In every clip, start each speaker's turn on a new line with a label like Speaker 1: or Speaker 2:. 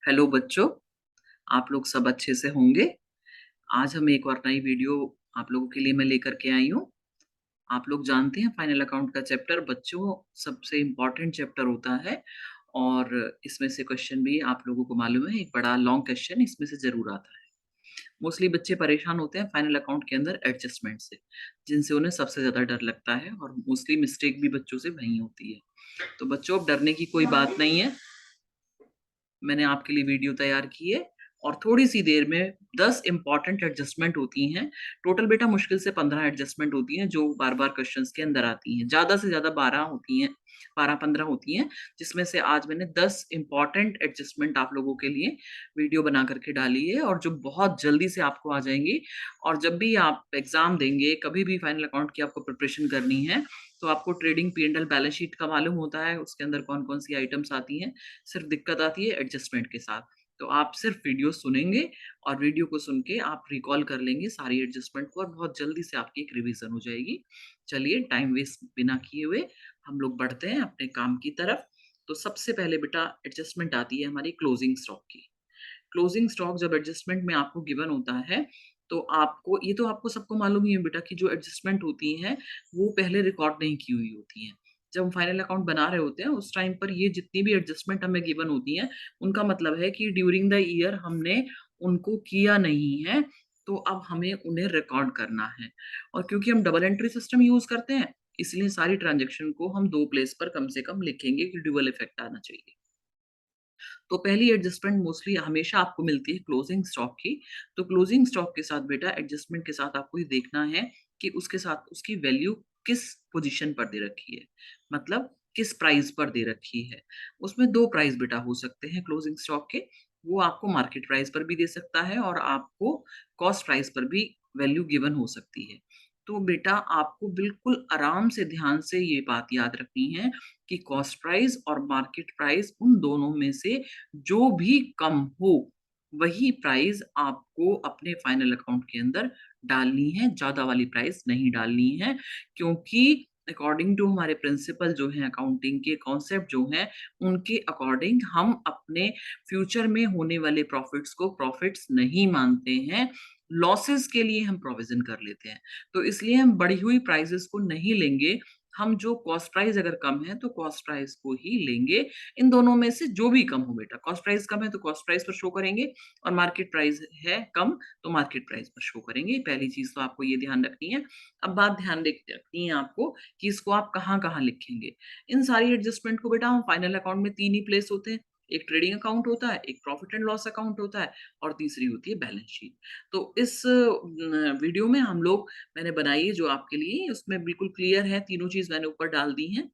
Speaker 1: Hello बच्चों, आप लोग सब अच्छे से होंगे। आज हम एक और नई वीडियो आप लोगों के लिए मैं लेकर के आई हूँ। आप लोग जानते हैं फाइनल अकाउंट का चैप्टर बच्चों सबसे इम्पोर्टेंट चैप्टर होता है और इसमें से क्वेश्चन भी आप लोगों को मालूम है, एक बड़ा लॉन्ग क्वेश्चन इसमें से ज़रूर आता है। मोस्टली बच्चे परेशान होते हैं फाइनल अकाउंट के अंदर एडजस्टमेंट से, जिनसे उन्हें सबसे ज़्यादा डर लगता है और मोस्टली मिस्टेक भी बच्चों से वहीं होती है। तो बच्चों, अब डरने की कोई बात नहीं है। मैंने आपके लिए वीडियो तैयार की है और थोड़ी सी देर में 10 इंपॉर्टेंट एडजस्टमेंट होती हैं। टोटल बेटा मुश्किल से 15 एडजस्टमेंट होती हैं जो बार-बार क्वेश्चंस के अंदर आती हैं। ज़्यादा से ज़्यादा 12 होती हैं, 12-15 होती हैं, जिसमें से आज मैंने 10 इंपॉर्टेंट एडजस्टमेंट आप लोगों के लिए वीडियो बना कर के डाली है और जो बहुत जल्दी से आपको आ जाएँगी। और जब भी आप एग्ज़ाम देंगे, कभी भी फाइनल अकाउंट की आपको प्रिपरेशन करनी है, तो आपको ट्रेडिंग P&L बैलेंस शीट का मालूम होता है, उसके अंदर कौन-कौन सी आइटम्स आती हैं। सिर्फ दिक्कत आती है एडजस्टमेंट के साथ। तो आप सिर्फ वीडियो सुनेंगे और वीडियो को सुन के आप रिकॉल कर लेंगे सारी एडजस्टमेंट को और बहुत जल्दी से आपकी एक रिवीजन हो जाएगी। चलिए टाइम वेस्ट बिना किए हुए हम लोग बढ़ते हैं अपने काम की तरफ। तो सबसे पहले बेटा एडजस्टमेंट आती है हमारी क्लोजिंग स्टॉक की। क्लोजिंग स्टॉक जब एडजस्टमेंट में आपको गिवन होता है, तो आपको ये तो आपको सबको मालूम ही है बेटा कि जो एडजस्टमेंट होती हैं, वो पहले रिकॉर्ड नहीं की हुई होती हैं। जब हम फाइनल अकाउंट बना रहे होते हैं, उस टाइम पर ये जितनी भी एडजस्टमेंट हमें गिवन होती हैं, उनका मतलब है कि ड्यूरिंग द ईयर हमने उनको किया नहीं है, तो अब हमें उन्हें रिकॉर्ड करना है। और क्योंकि हम डबल एंट्री सिस्टम यूज़ करते हैं, इसलिए सारी ट्रांज़ैक्शन को हम 2 प्लेस पर कम से कम लिखेंगे कि ड्यूअल इफ़ेक्ट आना चाहिए। तो पहली एडजस्टमेंट मोस्टली हमेशा आपको मिलती है क्लोजिंग स्टॉक की। तो क्लोजिंग स्टॉक के साथ बेटा एडजस्टमेंट के साथ आपको ये देखना है कि उसके साथ उसकी वैल्यू किस पोजीशन पर दे रखी है, मतलब किस प्राइस पर दे रखी है। उसमें 2 प्राइस बेटा हो सकते हैं क्लोजिंग स्टॉक के। वो आपको मार्केट प्राइस पर भी दे सकता है और आपको कॉस्ट प्राइस पर भी वैल्यू गिवन हो सकती है। तो बेटा आपको बिल्कुल आराम से ध्यान से ये बात याद रखनी है कि कॉस्ट प्राइस और मार्केट प्राइस उन दोनों में से जो भी कम हो, वही प्राइस आपको अपने फाइनल अकाउंट के अंदर डालनी है, ज़्यादा वाली प्राइस नहीं डालनी है। क्योंकि अकॉर्डिंग टू हमारे प्रिंसिपल जो हैं अकाउंटिंग के कॉन्सेप्ट जो हैं, उनके अकॉर्डिंग हम अपने फ्यूचर में होने वाले प्रॉफिट्स को प्रॉफिट्स नहीं मानते हैं, लॉसेस के लिए हम प्रोविज़न कर लेते हैं। तो इसलिए हम बढ़ी हुई प्राइसेज़ को नहीं लेंगे, हम जो कॉस्ट प्राइस अगर कम है तो कॉस्ट प्राइस को ही लेंगे। इन दोनों में से जो भी कम हो बेटा, कॉस्ट प्राइस कम है तो कॉस्ट प्राइस पर शो करेंगे और मार्केट प्राइस है कम तो मार्केट प्राइस पर शो करेंगे। पहली चीज़ तो आपको ये ध्यान रखनी है। अब बात ध्यान रखनी है आपको कि इसको आप कहाँ-कहाँ लिखेंगे। इन सारी एडजस्टमेंट को बेटा हम फाइनल अकाउंट में 3 ही प्लेस होते हैं। एक ट्रेडिंग अकाउंट होता है, एक प्रॉफिट एंड लॉस अकाउंट होता है और तीसरी होती है बैलेंस शीट। तो इस वीडियो में हम लोग मैंने बनाई है जो आपके लिए, उसमें बिल्कुल क्लियर है, तीनों चीज़ मैंने ऊपर डाल दी हैं।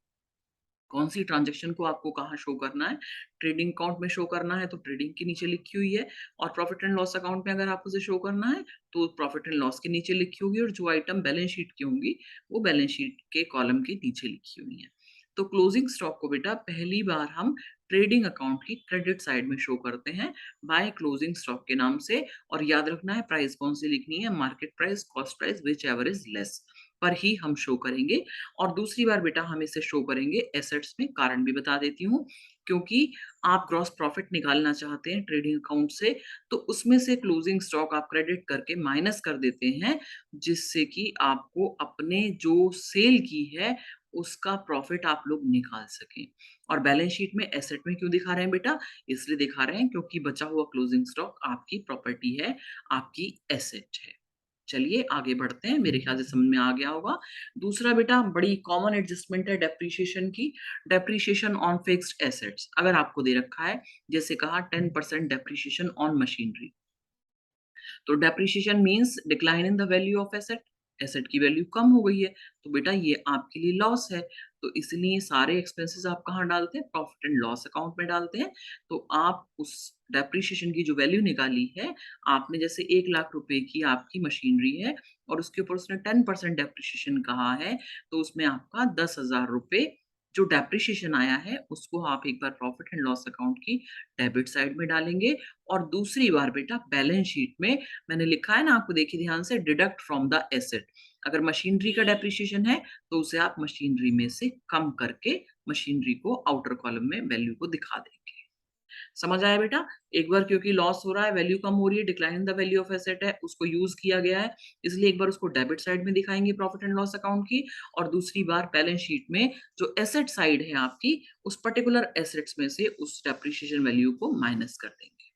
Speaker 1: कौन-सी ट्रांज़ैक्शन को आपको कहाँ शो करना है, ट्रेडिंग अकाउंट में शो करना है तो ट्रेडिंग के नीचे लिखी हुई है और प्रॉफिट एंड लॉस अकाउंट में अगर आपको उसे शो करना है, तो प्रॉफिट एंड लॉस के नीचे लिखी होगी और जो आइटम बैलेंस शीट की होंगी, वो बैलेंस शीट के कॉलम के नीचे लिखी हुई हैं। तो क्लोजिंग स्टॉक को बेटा पहली बार हम ट्रेडिंग अकाउंट की क्रेडिट साइड में शो करते हैं, बाय क्लोजिंग स्टॉक के नाम से। और याद रखना है प्राइस कौन-सी लिखनी है, market price, cost price, whichever is less पर ही हम शो करेंगे। और दूसरी बार बेटा हम इसे शो करेंगे एसेट्स में, कारण भी बता देती हूँ, क्योंकि आप ग्रॉस प्रॉफिट निकालना चाहते हैं ट्रेडिंग अकाउंट से, तो उसमें से क्लोजिंग स्टॉक आप क्रेडिट करके माइनस कर देते हैं, जिससे कि आपको अपने जो सेल की है, उसका प्रॉफिट आप लोग निकाल सकें। और बैलेंस शीट में एसेट में क्यों दिखा रहे हैं बेटा? इसलिए दिखा रहे हैं क्योंकि बचा हुआ क्लोजिंग स्टॉक आपकी प्रॉपर्टी है, आपकी एसेट है। चलिए आगे बढ़ते हैं, मेरे ख्याल से समझ में आ गया होगा। दूसरा बेटा बड़ी कॉमन एडजस्टमेंट है डेप्रिसिएशन की। डेप्रिसिएशन ऑन फिक्स्ड एसेट्स अगर आपको दे रखा है, जैसे कहा 10% डेप्रिसिएशन ऑन मशीनरी। तो depreciation means decline in the value of asset, asset की वैल्यू कम हो गई है, तो बेटा ये आपके लिए लॉस है। तो इसलिए सारे एक्सपेंसेस आप कहाँ डालते हैं? प्रॉफिट एंड लॉस अकाउंट में डालते हैं। तो आप उस डेप्रिसिएशन की जो वैल्यू निकाली है, आपने जैसे 1 लाख रुपए की आपकी मशीनरी है और उसके ऊपर उसने 10% डेप्रिसिएशन कहा है, तो उसमें आपका 10,000 रुपए जो डेप्रिसिएशन आया है, उसको आप एक बार प्रॉफिट एंड लॉस अकाउंट की डेबिट साइड में डालेंगे। और दूसरी बार बेटा बैलेंस शीट में मैंने लिखा है ना, आपको देखिए ध्यान से, डिडक्ट फ्रॉम द एसेट। अगर मशीनरी का डेप्रिसिएशन है, तो उसे आप मशीनरी में से कम करके मशीनरी को आउटर कॉलम में वैल्यू को दिखा देंगे। समझ आया बेटा? एक बार क्योंकि लॉस हो रहा है, वैल्यू कम हो रही है, decline in the value of asset है, उसको यूज़ किया गया है, इसलिए एक बार उसको डेबिट साइड में दिखाएँगे प्रॉफिट एंड लॉस अकाउंट की, और दूसरी बार बैलेंस शीट में जो एसेट साइड है आपकी, उस पर्टिकुलर एसेट्स में से उस डेप्रिसिएशन वैल्यू को माइनस कर देंगे।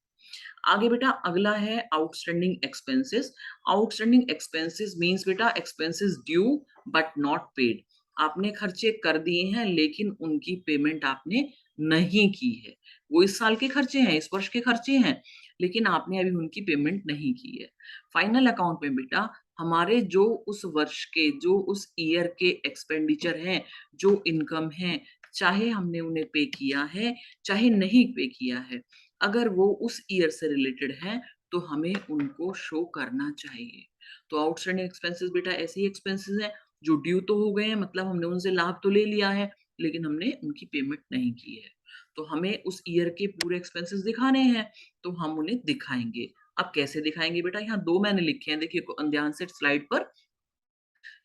Speaker 1: आगे बेटा अगला है outstanding expenses. Outstanding expenses means बेटा expenses due but not paid. आपने खर्चे कर दिए हैं लेकिन उनकी पेमेंट आपने नहीं की है। वो इस साल के खर्चे हैं, इस वर्ष के खर्चे हैं, लेकिन आपने अभी उनकी पेमेंट नहीं की है। फाइनल अकाउंट में बेटा हमारे जो उस वर्ष के, जो उस ईयर के एक्सपेंडिचर हैं, जो इनकम है, चाहे हमने उन्हें पे किया है, चाहे नहीं पे किया है, अगर वो उस ईयर से रिलेटेड हैं, तो हमें उनको शो करना चाहिए। तो आउटस्टैंडिंग एक्सपेंसेस बेटा ऐसे ही एक्सपेंसेस हैं जो ड्यू तो हो गए हैं, मतलब हमने उनसे लाभ तो ले लिया है, लेकिन हमने उनकी पेमेंट नहीं की है। तो हमें उस ईयर के पूरे एक्सपेंसेस दिखाने हैं, तो हम उन्हें दिखाएँगे। अब कैसे दिखाएँगे बेटा? यहाँ 2 मैंने लिखे हैं, देखिए ध्यान से स्लाइड पर।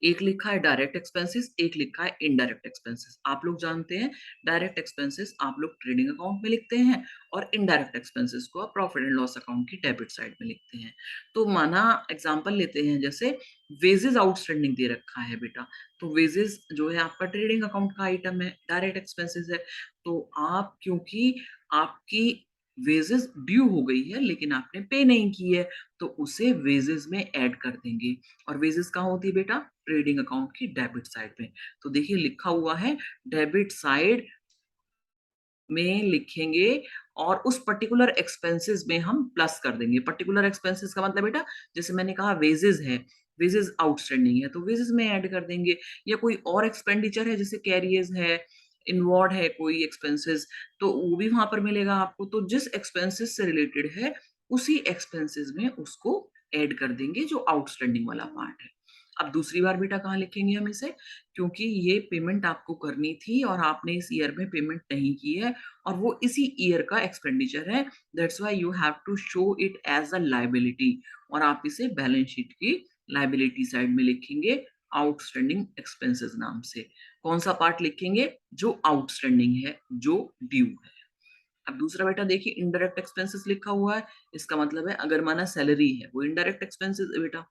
Speaker 1: एक लिखा है डायरेक्ट एक्सपेंसेस, एक लिखा है इनडायरेक्ट एक्सपेंसेस। आप लोग जानते हैं डायरेक्ट एक्सपेंसेस आप लोग ट्रेडिंग अकाउंट में लिखते हैं और इनडायरेक्ट एक्सपेंसेस को आप प्रॉफिट एंड लॉस अकाउंट की डेबिट साइड में लिखते हैं। तो माना एग्जांपल लेते हैं, जैसे वेजेस आउटस्टैंडिंग दे रखा है बेटा, तो वेजेस जो है आपका ट्रेडिंग अकाउंट का आइटम है, डायरेक्ट एक्सपेंसेस है। तो आप क्योंकि आपकी वेजेस ड्यू हो गई है लेकिन आपने पे नहीं की है, तो उसे वेजेस में ऐड कर देंगे। और वेजेस कहाँ होती है बेटा? ट्रेडिंग अकाउंट की डेबिट साइड में। तो देखिए लिखा हुआ है डेबिट साइड में लिखेंगे और उस पर्टिकुलर एक्सपेंसेस में हम प्लस कर देंगे। पर्टिकुलर एक्सपेंसेस का मतलब बेटा, जैसे मैंने कहा वेजेस है, वेजेस आउटस्टैंडिंग है तो वेजेस में ऐड कर देंगे, या कोई और एक्सपेंडिचर है जैसे कैरियर्स है, इनवॉर्ड है कोई एक्सपेंसेस, तो वो भी वहां पर मिलेगा आपको। तो जिस एक्सपेंसेस से रिलेटेड है उसी एक्सपेंसेस में उसको ऐड कर देंगे जो आउटस्टैंडिंग वाला पार्ट है। अब दूसरी बार बेटा कहाँ लिखेंगे हम इसे? क्योंकि ये पेमेंट आपको करनी थी और आपने इस ईयर में पेमेंट नहीं की है और वो इसी ईयर का एक्सपेंडिचर है, that's why you have to show it as a liability, और आप इसे बैलेंस शीट की लायबिलिटी साइड में लिखेंगे आउटस्टैंडिंग एक्सपेंसेस नाम से। कौन सा पार्ट लिखेंगे? जो आउटस्टैंडिंग है, जो ड्यू है। अब दूसरा बेटा देखिए इनडायरेक्ट एक्सपेंसेस लिखा हुआ है, इसका मतलब है अगर माना सैलरी है वो इनडायरेक्ट एक्सपेंसेस है बेटा,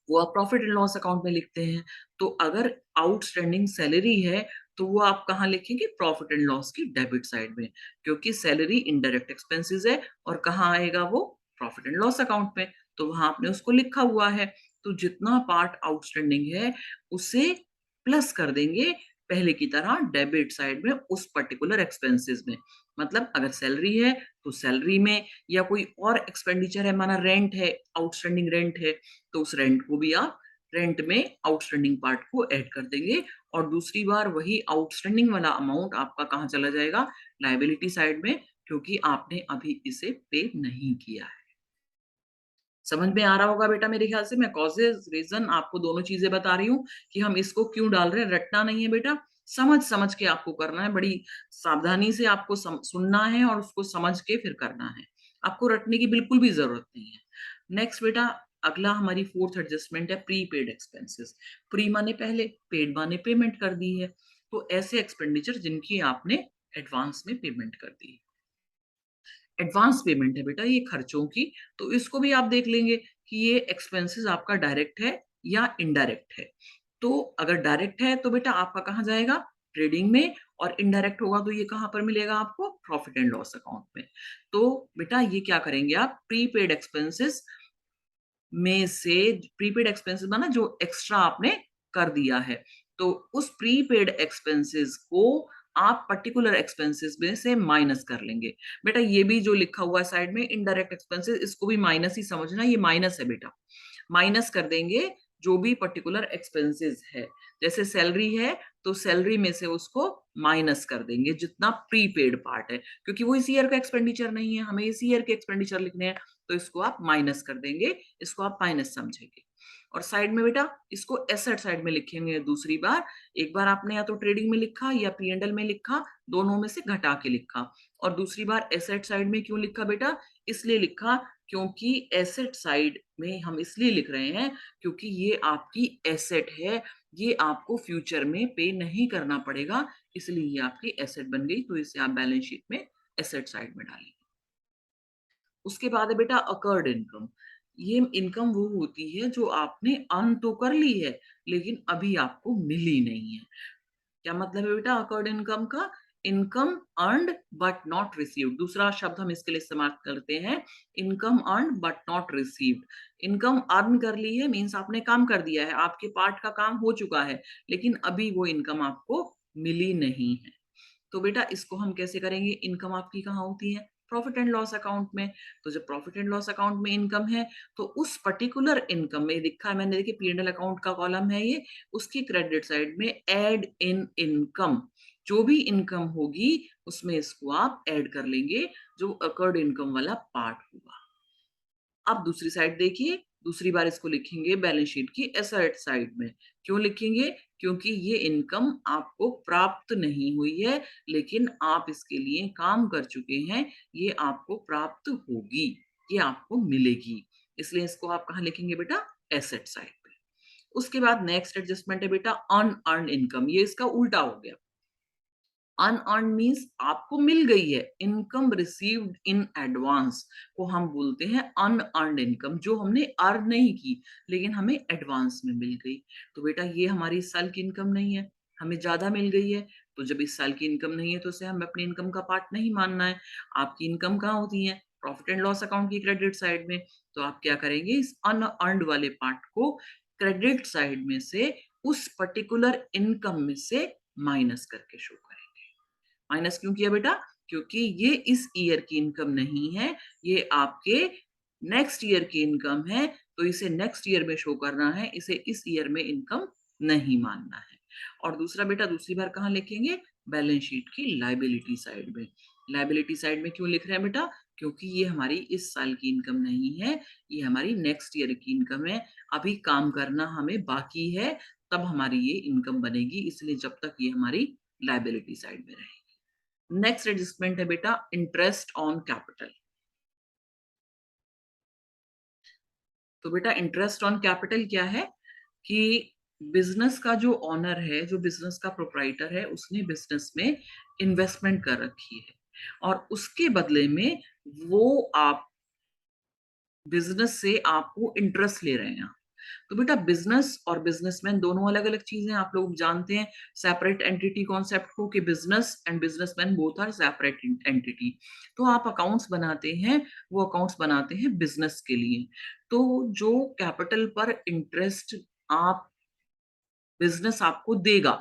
Speaker 1: वो आप प्रॉफिट एंड लॉस अकाउंट में लिखते हैं। तो अगर आउटस्टैंडिंग सैलरी है, तो वो आप कहाँ लिखेंगे? प्रॉफिट एंड लॉस की डेबिट साइड में, क्योंकि सैलरी इनडायरेक्ट एक्सपेंसेस है और कहाँ आएगा वो? प्रॉफिट एंड लॉस अकाउंट में। तो वहां आपने उसको लिखा हुआ है। तो जितना पार्ट आउटस्टैंडिंग है उसे प्लस कर देंगे पहले की तरह डेबिट साइड में उस पर्टिकुलर एक्सपेंसेस में। मतलब अगर सैलरी है तो सैलरी में, या कोई और एक्सपेंडिचर है, माना रेंट है, आउटस्टैंडिंग रेंट है, तो उस रेंट को भी आप रेंट में आउटस्टैंडिंग पार्ट को ऐड कर देंगे, और दूसरी बार वही आउटस्टैंडिंग वाला अमाउंट आपका कहाँ चला जाएगा? लायबिलिटी साइड में, क्योंकि आपने अभी इसे पे नहीं किया है। समझ में आ रहा होगा बेटा मेरे ख्याल से। मैं कॉजेज रीजन आपको दोनों चीजें बता रही हूँ कि हम इसको क्यों डाल रहे हैं। रटना नहीं है बेटा, समझ समझ के आपको करना है, बड़ी सावधानी से आपको सुनना है और उसको समझ के फिर करना है। आपको रटने की बिल्कुल भी जरूरत नहीं है। नेक्स्ट बेटा अगला हमारी फोर्थ एडजस्टमेंट है प्रीपेड एक्सपेंसेस। प्री माने पहले, पेड माने पेमेंट कर दी है। तो ऐसे एक्सपेंडिचर जिनकी आपने एडवांस में पेमेंट कर दी है। एडवांस पेमेंट है बेटा ये खर्चों की, तो इसको भी आप देख लेंगे कि ये एक्सपेंसेस आपका डायरेक्ट है या इनडायरेक्ट है। तो अगर डायरेक्ट है तो बेटा आपका कहाँ जाएगा? ट्रेडिंग में, और इनडायरेक्ट होगा तो ये कहाँ पर मिलेगा आपको? प्रॉफिट एंड लॉस अकाउंट में। तो बेटा ये क्या करेंगे आप? प्रीपेड एक्सपेंसेस में से, प्रीपेड एक्सपेंसेस माना जो एक्स्ट्रा आपने कर दिया है, तो उस प्रीपेड एक्सपेंसेस को आप पर्टिकुलर एक्सपेंसेस में से माइनस कर लेंगे। बेटा ये भी जो लिखा हुआ है साइड में इनडायरेक्ट एक्सपेंसेस, इसको भी माइनस ही समझना, ये माइनस है बेटा। माइनस कर देंगे जो भी पर्टिकुलर एक्सपेंसेस है, जैसे सैलरी है तो सैलरी में से उसको माइनस कर देंगे जितना प्रीपेड पार्ट है, क्योंकि वो इस ईयर का एक्सपेंडिचर नहीं है, हमें इस ईयर के एक्सपेंडिचर लिखने हैं, तो इसको आप माइनस कर देंगे, इसको आप माइनस समझेंगे। और साइड में बेटा इसको एसेट साइड में लिखेंगे दूसरी बार। एक बार आपने या तो ट्रेडिंग में लिखा या पी&एल में लिखा, दोनों में से घटा के लिखा। और दूसरी बार एसेट साइड में क्यों लिखा बेटा? इसलिए लिखा क्योंकि एसेट साइड में हम इसलिए लिख रहे हैं क्योंकि ये आपकी एसेट है, ये आपको फ्यूचर में पे नहीं करना पड़ेगा, इसलिए ये आपकी एसेट बन गई, तो इसे आप बैलेंस शीट में एसेट साइड में डालेंगे। उसके बाद है बेटा अकर्ड इनकम। ये इनकम वो होती है जो आपने अर्न तो कर ली है, लेकिन अभी आपको मिली नहीं है। क्या मतलब है बेटा अकर्ड इनकम का? Income earned but not received. दूसरा शब्द हम इसके लिए इस्तेमाल करते हैं, income earned but not received. Income earn कर ली है मीन्स आपने काम कर दिया है, आपके पार्ट का काम हो चुका है, लेकिन अभी वो इनकम आपको मिली नहीं है। तो बेटा इसको हम कैसे करेंगे? इनकम आपकी कहाँ होती है? प्रॉफिट एंड लॉस अकाउंट में। तो जब प्रॉफिट एंड लॉस अकाउंट में इनकम है, तो उस पर्टिकुलर इनकम में लिखा है मैंने, देखिए P&L अकाउंट का कॉलम है ये, उसकी क्रेडिट साइड में ऐड इन इनकम, जो भी इनकम होगी उसमें इसको आप ऐड कर लेंगे, जो अकर्ड इनकम वाला पार्ट होगा। अब दूसरी साइड देखिए, दूसरी बार इसको लिखेंगे बैलेंस शीट की एसेट साइड में। क्यों लिखेंगे? क्योंकि ये इनकम आपको प्राप्त नहीं हुई है, लेकिन आप इसके लिए काम कर चुके हैं, ये आपको प्राप्त होगी, ये आपको मिलेगी। इसलिए इसको आप कहाँ लिखेंगे बेटा? एसेट साइड पे। उसके बाद नेक्स्ट एडजस्टमेंट है बेटा अनअर्न्ड इनकम। ये इसका उल्टा हो गया। अनअर्न्ड मीन्स आपको मिल गई है, इनकम रिसीव्ड इन एडवांस को हम बोलते हैं अनअर्न्ड इनकम, जो हमने अर्न नहीं की लेकिन हमें एडवांस में मिल गई। तो बेटा ये हमारी इस साल की इनकम नहीं है, हमें ज्यादा मिल गई है। तो जब इस साल की इनकम नहीं है तो उसे हमें अपनी इनकम का पार्ट नहीं मानना है। आपकी इनकम कहाँ होती है? प्रॉफिट एंड लॉस अकाउंट की क्रेडिट साइड में। तो आप क्या करेंगे? इस अनअर्न्ड वाले पार्ट को क्रेडिट साइड में से उस पर्टिकुलर इनकम में से माइनस करके शो करेंगे। माइनस क्यों किया बेटा? क्योंकि ये इस ईयर की इनकम नहीं है, ये आपके नेक्स्ट ईयर की इनकम है, तो इसे नेक्स्ट ईयर में शो करना है, इसे इस ईयर में इनकम नहीं मानना है। और दूसरा बेटा दूसरी बार कहाँ लिखेंगे? बैलेंस शीट की लाइबिलिटी साइड में। लाइबिलिटी साइड में क्यों लिख रहे हैं बेटा? क्योंकि ये हमारी इस साल की इनकम नहीं है, ये हमारी नेक्स्ट ईयर की इनकम है। अभी काम करना हमें बाकी है, तब हमारी ये इनकम बनेगी, इसलिए जब तक ये हमारी लाइबिलिटी साइड में रहेगी। नेक्स्ट एडजस्टमेंट है बेटा इंटरेस्ट ऑन कैपिटल। तो बेटा इंटरेस्ट ऑन कैपिटल क्या है कि बिजनेस का जो ऑनर है, जो बिजनेस का प्रोप्राइटर है, उसने बिजनेस में इन्वेस्टमेंट कर रखी है और उसके बदले में वो आप बिजनेस से आपको इंटरेस्ट ले रहे हैं। तो बेटा बिजनेस और बिजनेसमैन दोनों अलग अलग चीजें हैं, आप लोग जानते हैं सेपरेट एंटिटी कॉन्सेप्ट को, कि business and businessman both are separate entity. तो आप अकाउंट्स बनाते हैं, वो अकाउंट्स बनाते हैं बिजनेस के लिए। तो जो कैपिटल पर इंटरेस्ट आप बिजनेस आपको देगा,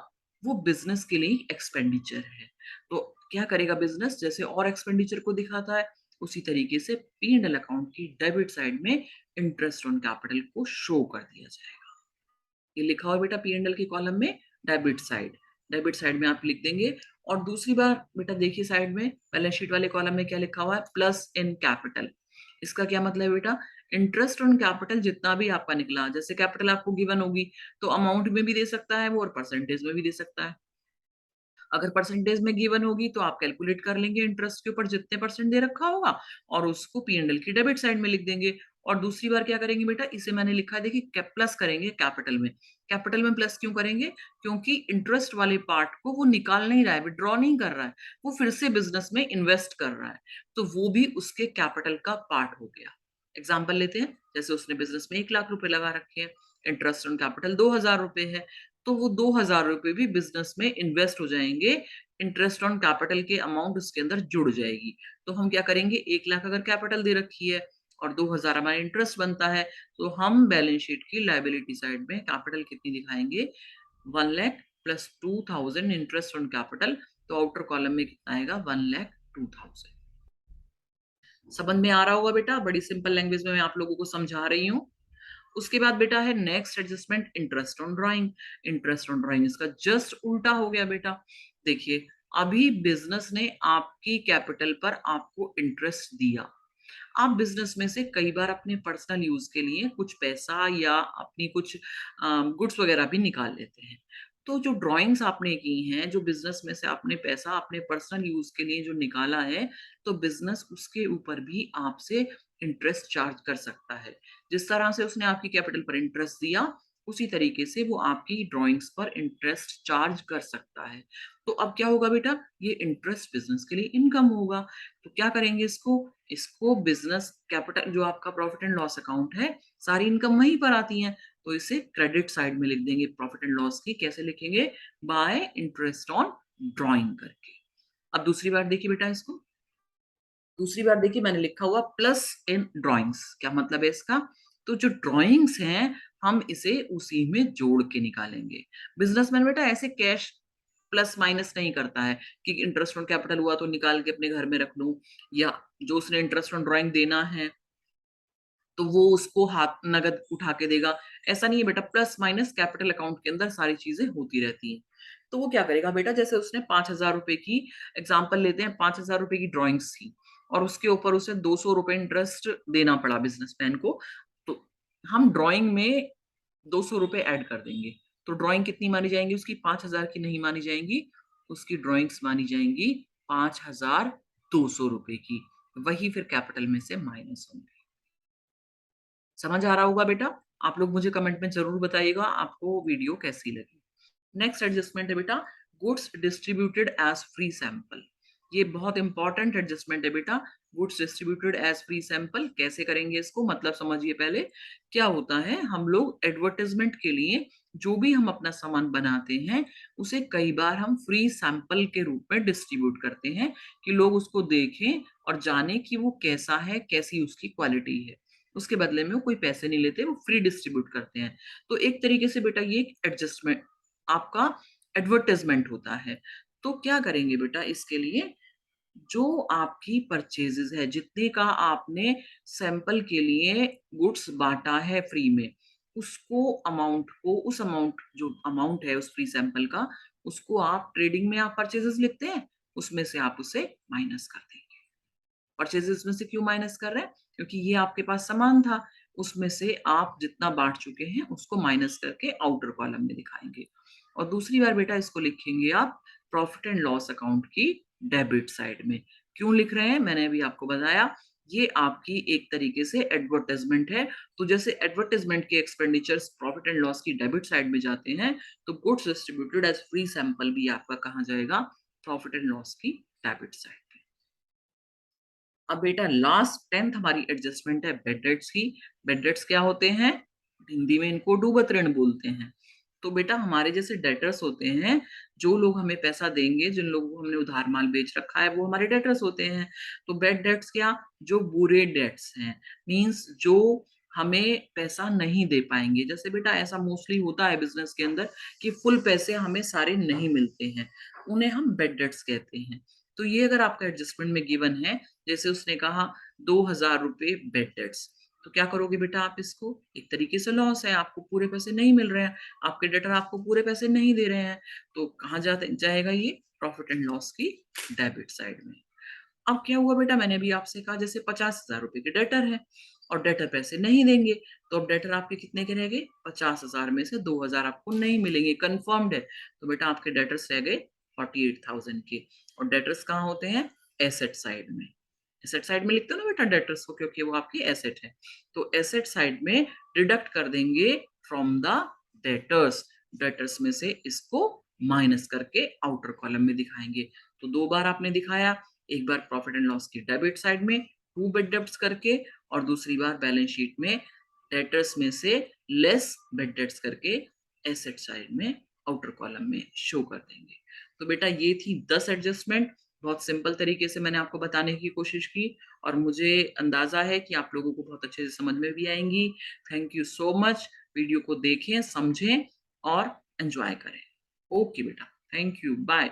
Speaker 1: वो बिजनेस के लिए एक्सपेंडिचर है। तो क्या करेगा बिजनेस? जैसे और एक्सपेंडिचर को दिखाता है, उसी तरीके से P&L अकाउंट की डेबिट साइड में इंटरेस्ट ऑन कैपिटल को शो कर दिया जाएगा। ये लिखा हुआ बेटा P&L के कॉलम में डेबिट साइड, डेबिट साइड में आप लिख देंगे। और दूसरी बार बेटा देखिए साइड में बैलेंस शीट वाले कॉलम में क्या लिखा हुआ है? Plus in capital. इसका क्या मतलब है बेटा? इंटरेस्ट ऑन कैपिटल जितना भी आपका निकला, जैसे कैपिटल आपको गिवन होगी तो अमाउंट में भी दे सकता है वो और परसेंटेज में भी दे सकता है। अगर परसेंटेज में गिवन होगी तो आप कैलकुलेट कर लेंगे इंटरेस्ट के ऊपर जितने परसेंट दे रखा होगा और उसको P&L की डेबिट साइड में लिख देंगे। और दूसरी बार क्या करेंगे बेटा? इसे मैंने लिखा है देखिए प्लस करेंगे कैपिटल में। कैपिटल में प्लस क्यों करेंगे? क्योंकि इंटरेस्ट वाले पार्ट को वो निकाल नहीं रहा है, विड्रॉ नहीं कर रहा है, वो फिर से बिजनेस में इन्वेस्ट कर रहा है, तो वो भी उसके कैपिटल का पार्ट हो गया। एग्जाम्पल लेते हैं, जैसे उसने बिजनेस में 1 लाख रुपए लगा रखे हैं, इंटरेस्ट ऑन कैपिटल 2,000 रुपए है, तो वो 2,000 रुपए भी बिजनेस में इन्वेस्ट हो जाएंगे, इंटरेस्ट ऑन कैपिटल के अमाउंट उसके अंदर जुड़ जाएगी। तो हम क्या करेंगे? 1 लाख अगर कैपिटल दे रखी है और 2,000 हमारा इंटरेस्ट बनता है, तो हम बैलेंस शीट की लाइबिलिटी साइड में कैपिटल कितनी दिखाएंगे? 1 lakh plus 2,000 interest on capital. तो आउटर कॉलम में कितना आएगा? 1,02,000। समझ में आ रहा होगा बेटा, बड़ी सिंपल लैंग्वेज में मैं आप लोगों को समझा रही हूँ। उसके बाद बेटा है next adjustment interest on drawing. Interest on drawing इसका जस्ट उल्टा हो गया बेटा। देखिए अभी बिजनेस ने आपकी कैपिटल पर आपको इंटरेस्ट दिया, आप बिजनेस में से कई बार अपने पर्सनल यूज के लिए कुछ पैसा या अपनी कुछ गुड्स वगैरह भी निकाल लेते हैं। तो जो ड्राइंग्स आपने की हैं, जो बिजनेस में से आपने पैसा अपने पर्सनल यूज के लिए जो निकाला है, तो बिजनेस उसके ऊपर भी आपसे इंटरेस्ट चार्ज कर सकता है। जिस तरह से उसने आपकी कैपिटल पर इंटरेस्ट दिया, उसी तरीके से वो आपकी ड्राइंग्स पर इंटरेस्ट चार्ज कर सकता है। तो अब क्या होगा बेटा, ये इंटरेस्ट बिज़नेस के लिए इनकम होगा। तो क्या करेंगे इसको? इसको बिज़नेस कैपिटल जो आपका प्रॉफिट एंड लॉस अकाउंट है, सारी इनकम वहीं पर आती है। तो इसे क्रेडिट साइड में लिख देंगे प्रॉफिट एंड लॉस की। कैसे लिखेंगे? बाय इंटरेस्ट ऑन ड्राइंग करके। अब दूसरी बार देखिए बेटा इसको। दूसरी बार देखिए मैंने लिखा हुआ प्लस इन ड्राइंग्स। क्या मतलब है इसका? तो जो ड्राइंग्स हैं, हम इसे उसी में जोड़ के निकालेंगे। बिज़नेसमैन बेटा ऐसे कैश प्लस माइनस नहीं करता है कि इंटरेस्ट ऑन कैपिटल हुआ तो निकाल के अपने घर में रख लूँ, या जो उसने इंटरेस्ट ऑन ड्राइंग देना है तो वो उसको हाथ नगद उठा के देगा। ऐसा नहीं है बेटा, प्लस माइनस कैपिटल अकाउंट के अंदर सारी चीज़ें होती रहती हैं। तो वो क्या करेगा बेटा, जैसे उसने ₹5000 की एग्ज़ाम्पल लेते हैं, ₹5000 की ड्राइंग्स थी और उसके ऊपर उसे ₹200 इंटरेस्ट देना पड़ा बिज़नेसमैन को। तो हम ड्राइंग में ₹200 ऐड कर देंगे। तो ड्राइंग कितनी मानी जाएँगी उसकी? 5000 की नहीं मानी जाएँगी, उसकी ड्राइंग्स मानी जाएँगी ₹5200 की। वही फिर कैपिटल में से माइनस होंगे। समझ आ रहा होगा बेटा? आप लोग मुझे कमेंट में ज़रूर बताइएगा आपको वीडियो कैसी लगी। नेक्स्ट एडजस्टमेंट है बेटा, goods distributed as free sample. ये बहुत इंपॉर्टेंट एडजस्टमेंट है बेटा, goods distributed as free sample. कैसे करेंगे इसको? मतलब समझिए पहले। क्या होता है, हम लोग एडवर्टाइज़मेंट के लिए जो भी हम अपना सामान बनाते हैं, उसे कई बार हम फ्री सैंपल के रूप में डिस्ट्रीब्यूट करते हैं कि लोग उसको देखें और जानें कि वो कैसा है, कैसी उसकी क्वालिटी है। उसके बदले में वो कोई पैसे नहीं लेते, वो फ्री डिस्ट्रीब्यूट करते हैं। तो एक तरीके से बेटा ये एक एडजस्टमेंट आपका एडवर्टाइज़मेंट होता है। तो क्या करेंगे बेटा इसके लिए, जो आपकी परचेज़ेज़ है, जितने का आपने सैंपल के लिए गुड्स बाँटा है फ्री में, उसको अमाउंट को उस अमाउंट जो अमाउंट है उस फ्री सैंपल का, उसको आप ट्रेडिंग में आप परचेज़ेज़ लिखते हैं, उसमें से आप उसे माइनस कर देंगे। परचेज़ेज़ में से क्यों माइनस कर रहे हैं? क्योंकि ये आपके पास सामान था, उसमें से आप जितना बाँट चुके हैं, उसको माइनस करके आउटर कॉलम में दिखाएँगे। और दूसरी बार बेटा इसको लिखेंगे आप प्रॉफिट एंड लॉस अकाउंट की डेबिट साइड में। क्यों लिख रहे हैं? मैंने अभी आपको बताया, ये आपकी एक तरीके से एडवर्टाइज़मेंट है। तो जैसे एडवर्टाइज़मेंट के एक्सपेंडिचर्स प्रॉफिट एंड लॉस की डेबिट साइड में जाते हैं, तो goods distributed as free sample भी आपका कहाँ जाएगा? प्रॉफिट एंड लॉस की डेबिट साइड पे। अब बेटा लास्ट 10th हमारी एडजस्टमेंट है बेड डेट्स की। बेड डेट्स क्या होते हैं? हिंदी में इनको डूबत ऋण बोलते हैं। तो बेटा हमारे जैसे डेटर्स होते हैं, जो लोग हमें पैसा देंगे, जिन लोगों को हमने उधार माल बेच रखा है, वो हमारे डेटर्स होते हैं। तो बेड डेट्स क्या? जो बुरे डेट्स हैं, मीन्स जो हमें पैसा नहीं दे पाएँगे। जैसे बेटा ऐसा मोस्टली होता है बिज़नेस के अंदर कि फुल पैसे हमें सारे नहीं मिलते हैं, उन्हें हम बेड डेट्स कहते हैं। तो ये अगर आपका एडजस्टमेंट में गिवन है, जैसे उसने कहा ₹2000 बेड डेट्स, तो क्या करोगे बेटा आप इसको? एक तरीके से लॉस है, आपको पूरे पैसे नहीं मिल रहे हैं, आपके डेटर आपको पूरे पैसे नहीं दे रहे हैं, तो कहाँ जाते जाएगा ये? प्रॉफिट एंड लॉस की डेबिट साइड में। अब क्या हुआ बेटा, मैंने अभी आपसे कहा जैसे ₹50,000 के डेटर हैं और डेटर पैसे नहीं देंगे, तो अब डेटर आपके कितने के रह गए? 50,000 में से 2,000 आपको नहीं मिलेंगे, कन्फर्म्ड है। तो बेटा आपके डेटर्स रह गए 48,000 के। और डेटर्स कहाँ होते हैं? एसेट साइड में। एसेट साइड में लिखते हो ना बेटा डेटर्स को, क्योंकि वो आपकी एसेट है। तो एसेट साइड में डिडक्ट कर देंगे फ्रॉम द डेटर्स। डेटर्स में से इसको माइनस करके आउटर कॉलम में दिखाएँगे। तो 2 बार आपने दिखाया, एक बार प्रॉफिट एंड लॉस की डेबिट साइड में 2 बेड डेब्ट्स करके, और दूसरी बार बैलेंस शीट में डेटर्स में से लेस बेड डेब्ट्स करके एसेट साइड में आउटर कॉलम में शो कर देंगे। तो बेटा ये थी 10 एडजस्टमेंट। बहुत सिंपल तरीके से मैंने आपको बताने की कोशिश की और मुझे अंदाज़ा है कि आप लोगों को बहुत अच्छे से समझ में भी आएँगी। Thank you so much. Video को देखें, समझें और एन्जॉय करें। ओके बेटा, थैंक यू, बाय।